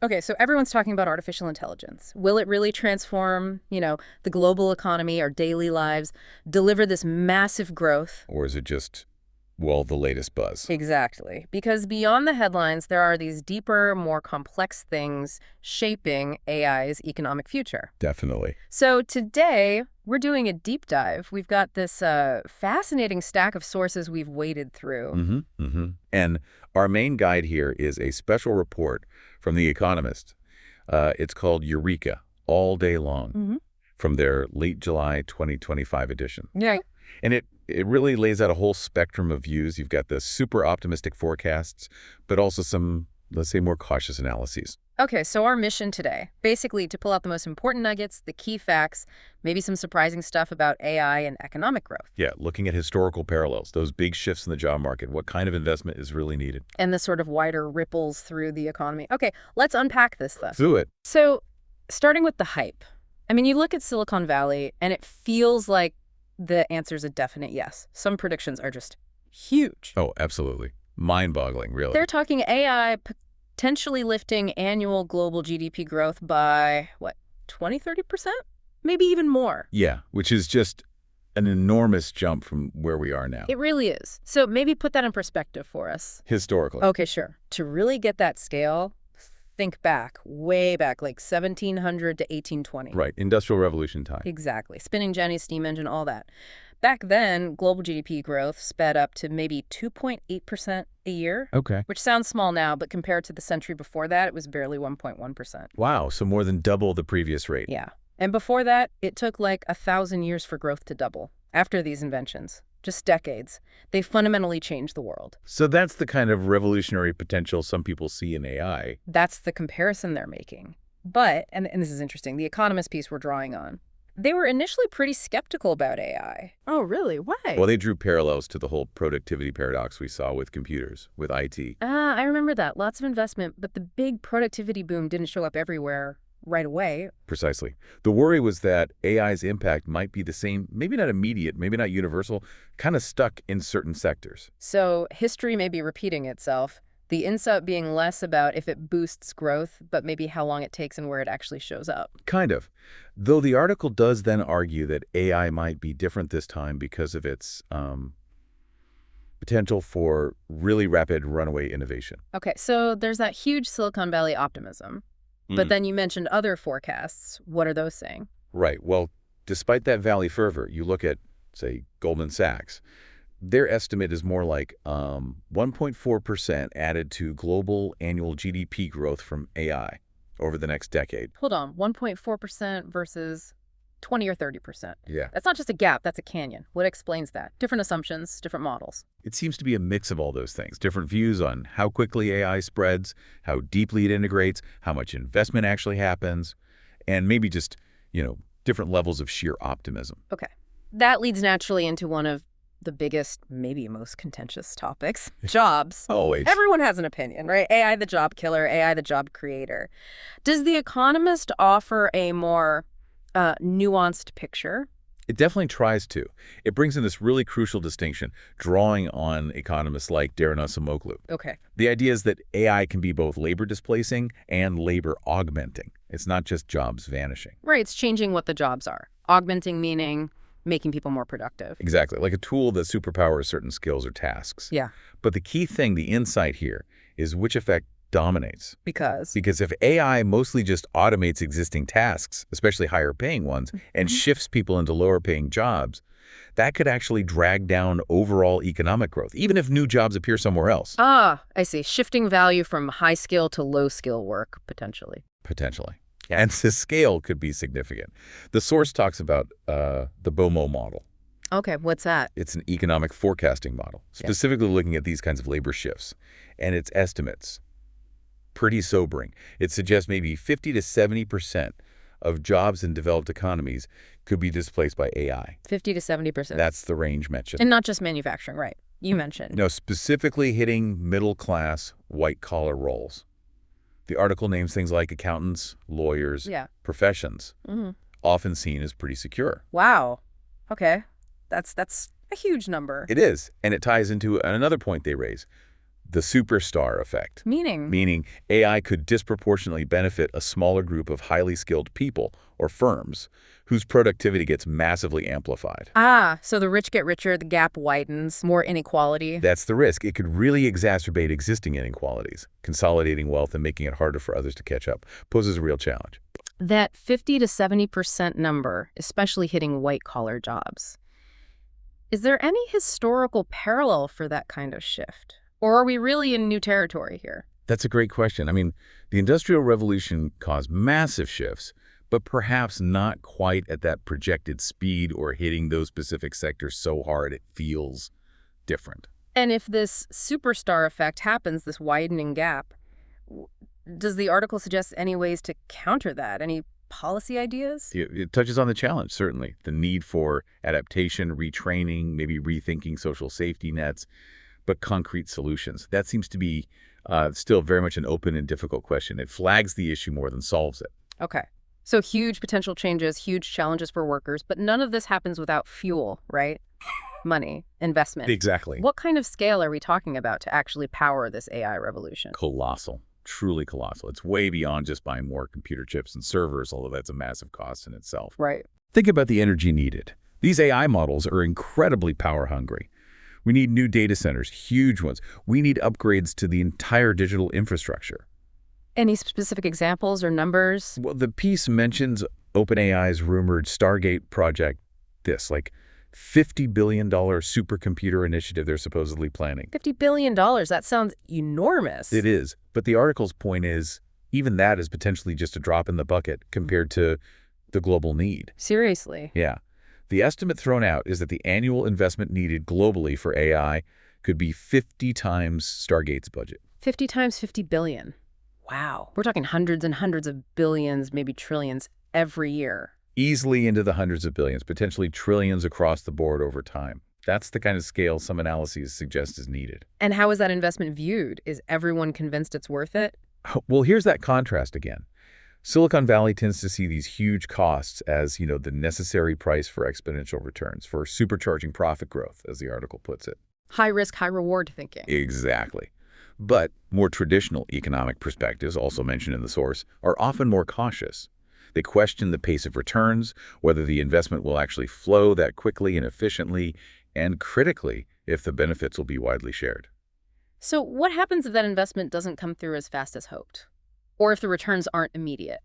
Okay, so everyone's talking about artificial intelligence. Will it really transform, the global economy, our daily lives, deliver this massive growth? Or is it just, well, the latest buzz? Exactly. Because beyond the headlines, there are these deeper, more complex things shaping AI's economic future. Definitely. So today, we're doing a deep dive. We've got this fascinating stack of sources we've waded through. And our main guide here is a special report from The Economist. It's called Eureka, All Day Long, from their late July 2025 edition. Yeah. And it really lays out a whole spectrum of views. You've got the super optimistic forecasts, but also some, let's say, more cautious analyses. Okay, so our mission today, basically to pull out the most important nuggets, the key facts, maybe some surprising stuff about AI and economic growth. Yeah, looking at historical parallels, those big shifts in the job market, what kind of investment is really needed. And the sort of wider ripples through the economy. Okay, let's unpack this then. Do it. So, starting with the hype. I mean, you look at Silicon Valley, and it feels like the answer's a definite yes. Some predictions are just huge. Oh, absolutely. Mind-boggling, really. They're talking AI potentially lifting annual global GDP growth by, 20-30%? Maybe even more. Yeah, which is just an enormous jump from where we are now. It really is. So maybe put that in perspective for us. Historically. Okay, sure. To really get that scale, think back, way back, like 1700 to 1820. Right, Industrial Revolution time. Exactly. Spinning jenny, steam engine, all that. Back then, global GDP growth sped up to maybe 2.8% a year. Okay. Which sounds small now, but compared to the century before that, it was barely 1.1%. Wow, so more than double the previous rate. Yeah. And before that, it took like 1,000 years for growth to double. After these inventions, just decades, they fundamentally changed the world. So that's the kind of revolutionary potential some people see in AI. That's the comparison they're making. But, and this is interesting, the Economist piece we're drawing on, they were initially pretty skeptical about AI. Oh, really? Why? Well, they drew parallels to the whole productivity paradox we saw with computers, with IT. I remember that. Lots of investment, but the big productivity boom didn't show up everywhere right away. Precisely. The worry was that AI's impact might be the same, maybe not immediate, maybe not universal, kind of stuck in certain sectors. So history may be repeating itself, the insight being less about if it boosts growth, but maybe how long it takes and where it actually shows up. Kind of. Though the article does then argue that AI might be different this time because of its potential for really rapid runaway innovation. Okay, so there's that huge Silicon Valley optimism. But then you mentioned other forecasts. What are those saying? Right. Well, despite that Valley fervor, you look at, say, Goldman Sachs. Their estimate is more like 1.4% added to global annual GDP growth from AI over the next decade. Hold on, 1.4% versus 20 or 30%. Yeah. That's not just a gap, that's a canyon. What explains that? Different assumptions, different models. It seems to be a mix of all those things. Different views on how quickly AI spreads, how deeply it integrates, how much investment actually happens, and maybe just, different levels of sheer optimism. Okay. That leads naturally into one of the biggest, maybe most contentious topics, jobs. Always. Everyone has an opinion, right? AI the job killer, AI the job creator. Does The Economist offer a more nuanced picture? It definitely tries to. It brings in this really crucial distinction, drawing on economists like Darren Acemoglu. Okay. The idea is that AI can be both labor displacing and labor augmenting. It's not just jobs vanishing. Right, it's changing what the jobs are. Augmenting meaning making people more productive. Exactly, like a tool that superpowers certain skills or tasks. Yeah. But the key thing, the insight here, is which effect dominates. Because if AI mostly just automates existing tasks, especially higher paying ones, and shifts people into lower paying jobs, that could actually drag down overall economic growth, even if new jobs appear somewhere else. Ah, I see. Shifting value from high skill to low skill work, potentially. Potentially. And the scale could be significant. The source talks about the BOMO model. Okay, what's that? It's an economic forecasting model, specifically looking at these kinds of labor shifts. And its estimates, pretty sobering. It suggests maybe 50 to 70% of jobs in developed economies could be displaced by AI. 50 to 70%. That's the range mentioned. And not just manufacturing, right? You mentioned. No, specifically hitting middle-class, white-collar roles. The article names things like accountants, lawyers, professions, often seen as pretty secure. Wow. Okay. That's a huge number. It is, and it ties into another point they raise. The superstar effect. Meaning? Meaning AI could disproportionately benefit a smaller group of highly skilled people or firms whose productivity gets massively amplified. Ah, so the rich get richer, the gap widens, more inequality. That's the risk. It could really exacerbate existing inequalities, consolidating wealth and making it harder for others to catch up. Poses a real challenge. That 50 to 70% number, especially hitting white-collar jobs. Is there any historical parallel for that kind of shift? Or are we really in new territory here? That's a great question. I mean, the Industrial Revolution caused massive shifts, but perhaps not quite at that projected speed or hitting those specific sectors so hard it feels different. And if this superstar effect happens, this widening gap, does the article suggest any ways to counter that? Any policy ideas? It touches on the challenge, certainly. The need for adaptation, retraining, maybe rethinking social safety nets, but concrete solutions. That seems to be still very much an open and difficult question. It flags the issue more than solves it. Okay. So huge potential changes, huge challenges for workers, but none of this happens without fuel, right? Money, investment. Exactly. What kind of scale are we talking about to actually power this AI revolution? Colossal. Truly colossal. It's way beyond just buying more computer chips and servers, although that's a massive cost in itself. Right. Think about the energy needed. These AI models are incredibly power hungry. We need new data centers, huge ones. We need upgrades to the entire digital infrastructure. Any specific examples or numbers? Well, the piece mentions OpenAI's rumored Stargate project, like $50 billion supercomputer initiative they're supposedly planning. $50 billion. That sounds enormous. It is, but the article's point is even that is potentially just a drop in the bucket compared to the global need. Seriously? Yeah. The estimate thrown out is that the annual investment needed globally for AI could be 50 times Stargate's budget. 50 times 50 billion. Wow. We're talking hundreds and hundreds of billions, maybe trillions every year. Easily into the hundreds of billions, potentially trillions across the board over time. That's the kind of scale some analyses suggest is needed. And how is that investment viewed? Is everyone convinced it's worth it? Well, here's that contrast again. Silicon Valley tends to see these huge costs as, the necessary price for exponential returns, for supercharging profit growth, as the article puts it. High risk, high reward thinking. Exactly. But more traditional economic perspectives, also mentioned in the source, are often more cautious. They question the pace of returns, whether the investment will actually flow that quickly and efficiently, and critically, if the benefits will be widely shared. So what happens if that investment doesn't come through as fast as hoped? Or if the returns aren't immediate?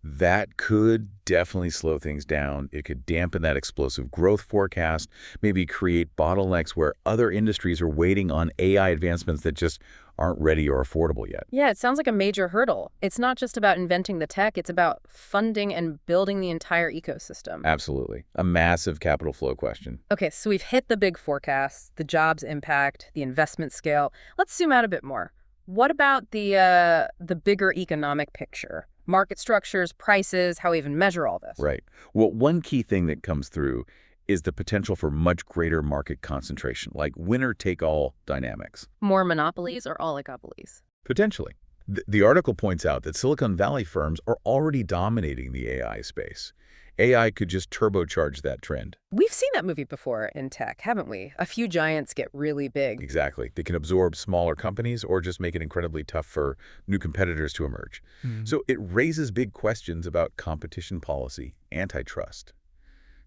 That could definitely slow things down. It could dampen that explosive growth forecast, maybe create bottlenecks where other industries are waiting on AI advancements that just aren't ready or affordable yet. Yeah, it sounds like a major hurdle. It's not just about inventing the tech, it's about funding and building the entire ecosystem. Absolutely. A massive capital flow question. Okay, so we've hit the big forecasts, the jobs impact, the investment scale. Let's zoom out a bit more. What about the bigger economic picture? Market structures, prices, how we even measure all this? Right. Well, one key thing that comes through is the potential for much greater market concentration, like winner-take-all dynamics. More monopolies or oligopolies? Potentially. The article points out that Silicon Valley firms are already dominating the AI space. AI could just turbocharge that trend. We've seen that movie before in tech, haven't we? A few giants get really big. Exactly. They can absorb smaller companies or just make it incredibly tough for new competitors to emerge. So it raises big questions about competition policy, antitrust.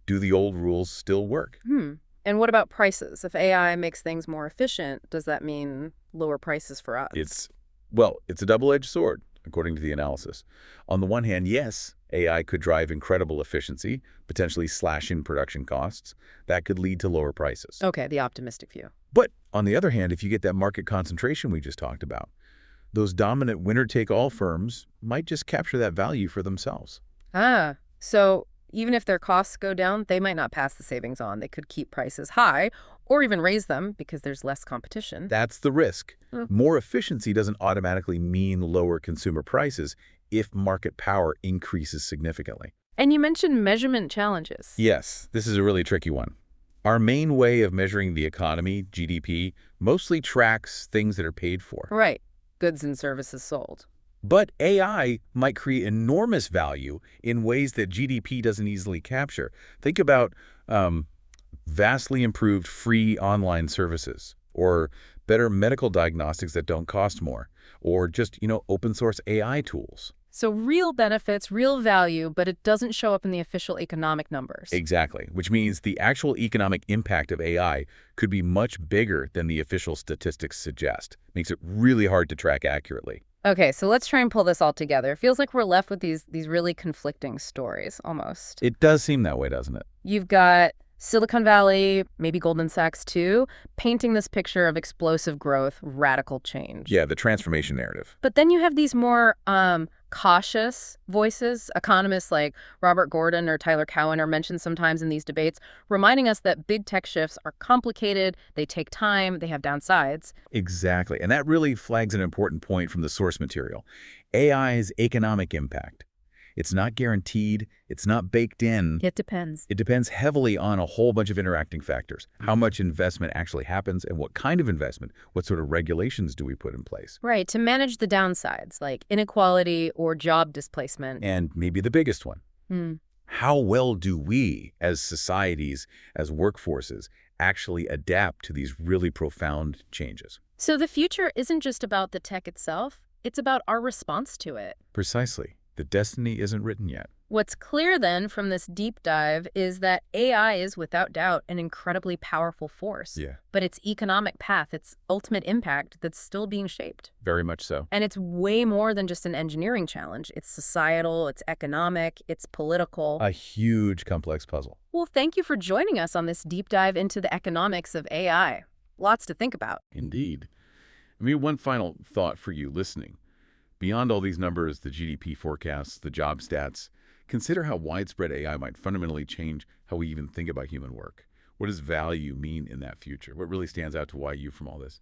Do the old rules still work? And what about prices? If AI makes things more efficient, does that mean lower prices for us? It's a double-edged sword, according to the analysis. On the one hand, yes, AI could drive incredible efficiency, potentially slash in production costs. That could lead to lower prices. Okay, the optimistic view. But on the other hand, if you get that market concentration we just talked about, those dominant winner-take-all firms might just capture that value for themselves. Ah, so even if their costs go down, they might not pass the savings on. They could keep prices high or even raise them because there's less competition. That's the risk. More efficiency doesn't automatically mean lower consumer prices if market power increases significantly. And you mentioned measurement challenges. Yes, this is a really tricky one. Our main way of measuring the economy, GDP, mostly tracks things that are paid for. Right. Goods and services sold. But AI might create enormous value in ways that GDP doesn't easily capture. Think about vastly improved free online services or better medical diagnostics that don't cost more, or just, open source AI tools. So real benefits, real value, but it doesn't show up in the official economic numbers. Exactly, which means the actual economic impact of AI could be much bigger than the official statistics suggest. Makes it really hard to track accurately. Okay, so let's try and pull this all together. It feels like we're left with these really conflicting stories, almost. It does seem that way, doesn't it? You've got Silicon Valley, maybe Goldman Sachs too, painting this picture of explosive growth, radical change. Yeah, the transformation narrative. But then you have these more cautious voices. Economists like Robert Gordon or Tyler Cowen are mentioned sometimes in these debates, reminding us that big tech shifts are complicated, they take time, they have downsides. Exactly, and that really flags an important point from the source material. AI's economic impact. It's not guaranteed, it's not baked in. It depends. It depends heavily on a whole bunch of interacting factors. How much investment actually happens and what kind of investment? What sort of regulations do we put in place? Right, to manage the downsides, like inequality or job displacement. And maybe the biggest one. Hmm. How well do we, as societies, as workforces, actually adapt to these really profound changes? So the future isn't just about the tech itself, it's about our response to it. Precisely. The destiny isn't written yet. What's clear then from this deep dive is that AI is without doubt an incredibly powerful force. Yeah. But its economic path, its ultimate impact, that's still being shaped. Very much so. And it's way more than just an engineering challenge. It's societal, it's economic, it's political. A huge complex puzzle. Well, thank you for joining us on this deep dive into the economics of AI. Lots to think about. Indeed. One final thought for you listening. Beyond all these numbers, the GDP forecasts, the job stats, consider how widespread AI might fundamentally change how we even think about human work. What does value mean in that future? What really stands out to you from all this?